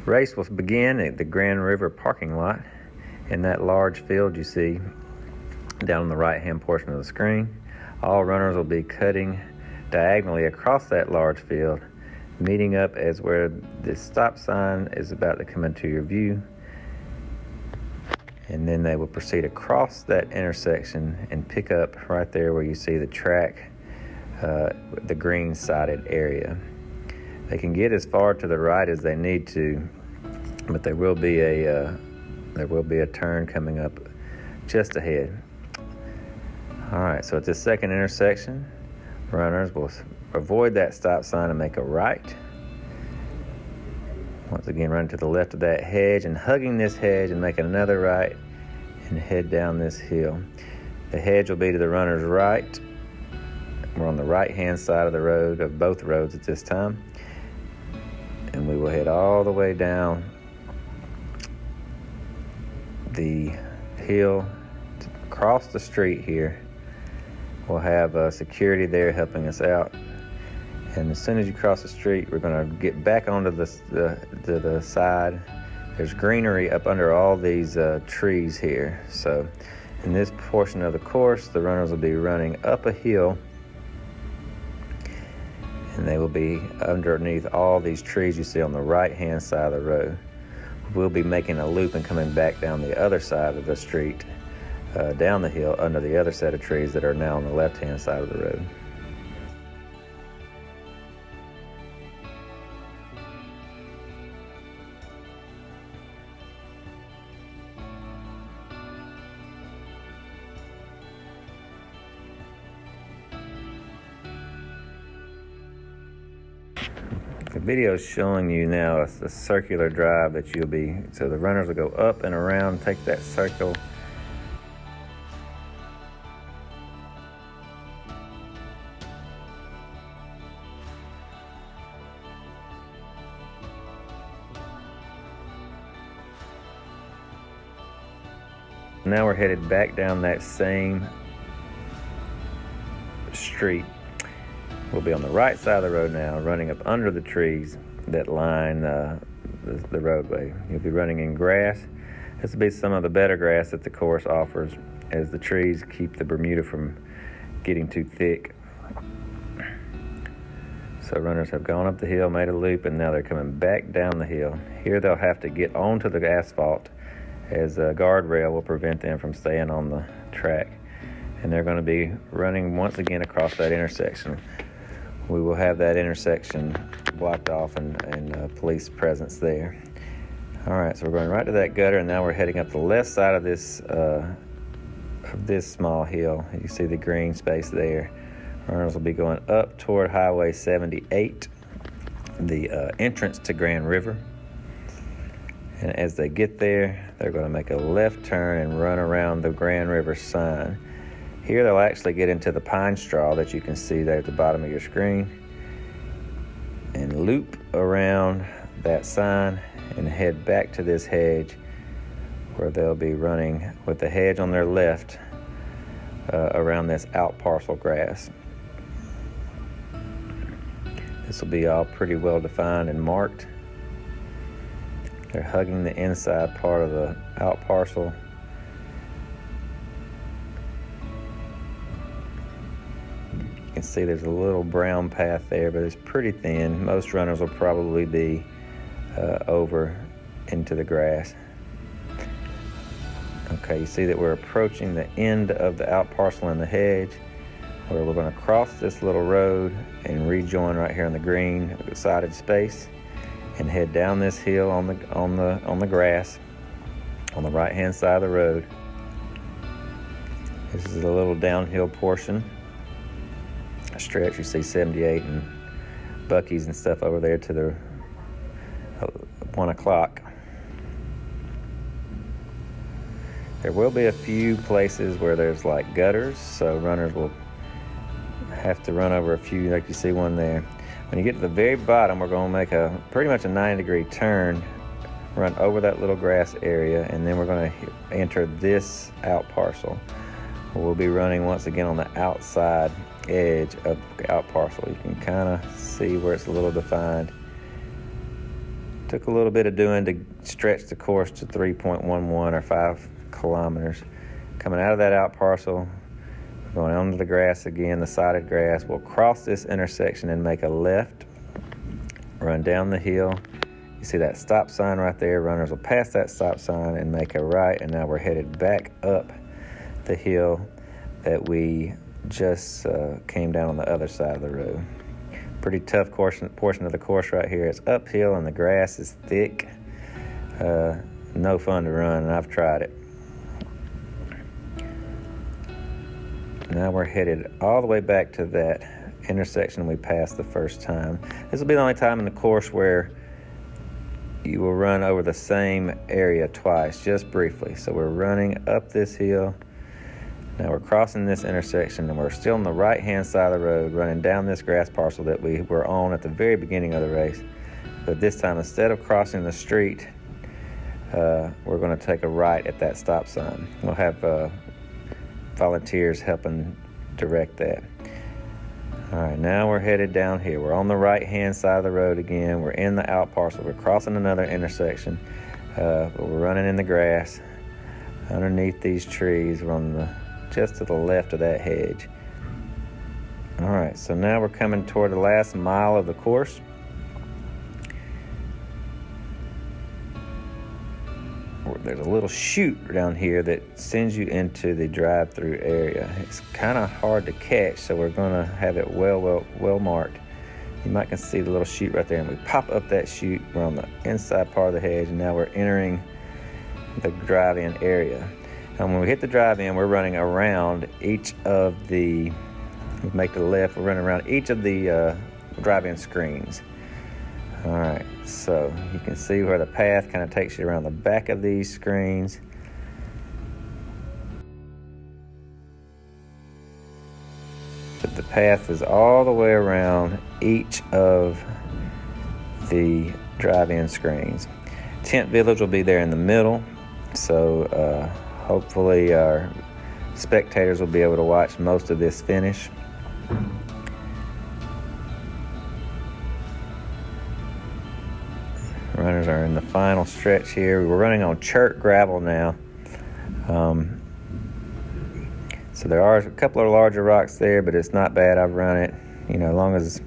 Race will begin at the Grand River parking lot in that large field you see down on the right-hand portion of the screen. All runners will be cutting diagonally across that large field, meeting up as where the stop sign is about to come into your view. And then they will proceed across that intersection and pick up right there where you see the track, the green sided area. They can get as far to the right as they need to, but there will be a turn coming up just ahead. All right, so at this second intersection, runners will avoid that stop sign and make a right. Once again, run to the left of that hedge and hugging this hedge and making another right and head down this hill. The hedge will be to the runner's right. We're on the right-hand side of the road, of both roads at this time. And we will head all the way down the hill to cross the street here. We'll have security there helping us out. And as soon as you cross the street, we're going to get back onto the side. There's greenery up under all these trees here. So in this portion of the course, the runners will be running up a hill, and they will be underneath all these trees you see on the right-hand side of the road. We'll be making a loop and coming back down the other side of the street, down the hill under the other set of trees that are now on the left-hand side of the road. The video is showing you now a circular drive that you'll be, so the runners will go up and around, take that circle. Now we're headed back down that same street. We'll be on the right side of the road now, running up under the trees that line the roadway. You'll be running in grass. This will be some of the better grass that the course offers, as the trees keep the Bermuda from getting too thick. So runners have gone up the hill, made a loop, and now they're coming back down the hill. Here they'll have to get onto the asphalt, as a guardrail will prevent them from staying on the track. And they're going to be running once again across that intersection. We will have that intersection blocked off and police presence there. All right, so we're going right to that gutter, and now we're heading up the left side of this small hill. You see the green space there. Runners will be going up toward Highway 78, the entrance to Grand River. And as they get there, they're going to make a left turn and run around the Grand River sign. Here they'll actually get into the pine straw that you can see there at the bottom of your screen and loop around that sign and head back to this hedge, where they'll be running with the hedge on their left around this out parcel grass. This will be all pretty well defined and marked. They're hugging the inside part of the out parcel. You can see there's a little brown path there, but it's pretty thin. Most runners will probably be over into the grass. Okay, you see that we're approaching the end of the out parcel in the hedge, where we're going to cross this little road and rejoin right here in the green sided space and head down this hill on the grass on the right hand side of the road. This is a little downhill portion, a stretch. You see 78 and Buc-ee's and stuff over there to the 1 o'clock. There will be a few places where there's like gutters, so runners will have to run over a few, like you see one there. When you get to the very bottom, we're going to make pretty much a 90-degree turn, run over that little grass area, and then we're going to enter this out parcel. We'll be running once again on the outside edge of the out parcel. You can kind of see where it's a little defined. Took a little bit of doing to stretch the course to 3.11 or 5 kilometers. Coming out of that out parcel, going onto the grass again, the sodded grass. We'll cross this intersection and make a left, run down the hill. You see that stop sign right there. Runners will pass that stop sign and make a right, and now we're headed back up the hill that we just came down on the other side of the road. Pretty tough portion of the course right here. It's uphill and the grass is thick. No fun to run, and I've tried it. Now we're headed all the way back to that intersection we passed the first time. This will be the only time in the course where you will run over the same area twice, just briefly. So we're running up this hill. Now we're crossing this intersection, and we're still on the right-hand side of the road, running down this grass parcel that we were on at the very beginning of the race. But this time, instead of crossing the street, we're going to take a right at that stop sign. We'll have volunteers helping direct that. All right, now we're headed down here. We're on the right-hand side of the road again. We're in the out parcel. We're crossing another intersection, but we're running in the grass underneath these trees. We're on just to the left of that hedge. All right, so now we're coming toward the last mile of the course. There's a little chute down here that sends you into the drive-through area. It's kind of hard to catch, so we're going to have it well marked. You might can see the little chute right there, and we pop up that chute. We're on the inside part of the hedge, and now we're entering the drive-in area. And when we hit the drive-in, we're running around each of the, we make the left, we're running around each of the drive-in screens. All right, so you can see where the path kind of takes you around the back of these screens. But the path is all the way around each of the drive-in screens. Tent Village will be there in the middle, so hopefully our spectators will be able to watch most of this finish. Runners are in the final stretch here. We're running on chert gravel now. So there are a couple of larger rocks there, but it's not bad. I've run it. You know, as long as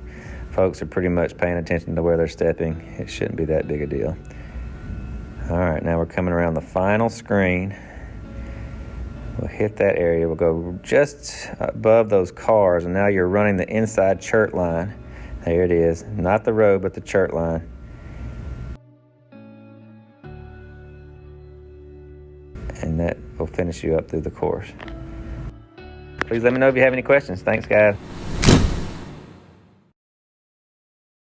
folks are pretty much paying attention to where they're stepping, it shouldn't be that big a deal. All right, now we're coming around the final screen. We'll hit that area. We'll go just above those cars, and now you're running the inside chert line. There it is. Not the road, but the chert line. And that will finish you up through the course. Please let me know if you have any questions. Thanks, guys.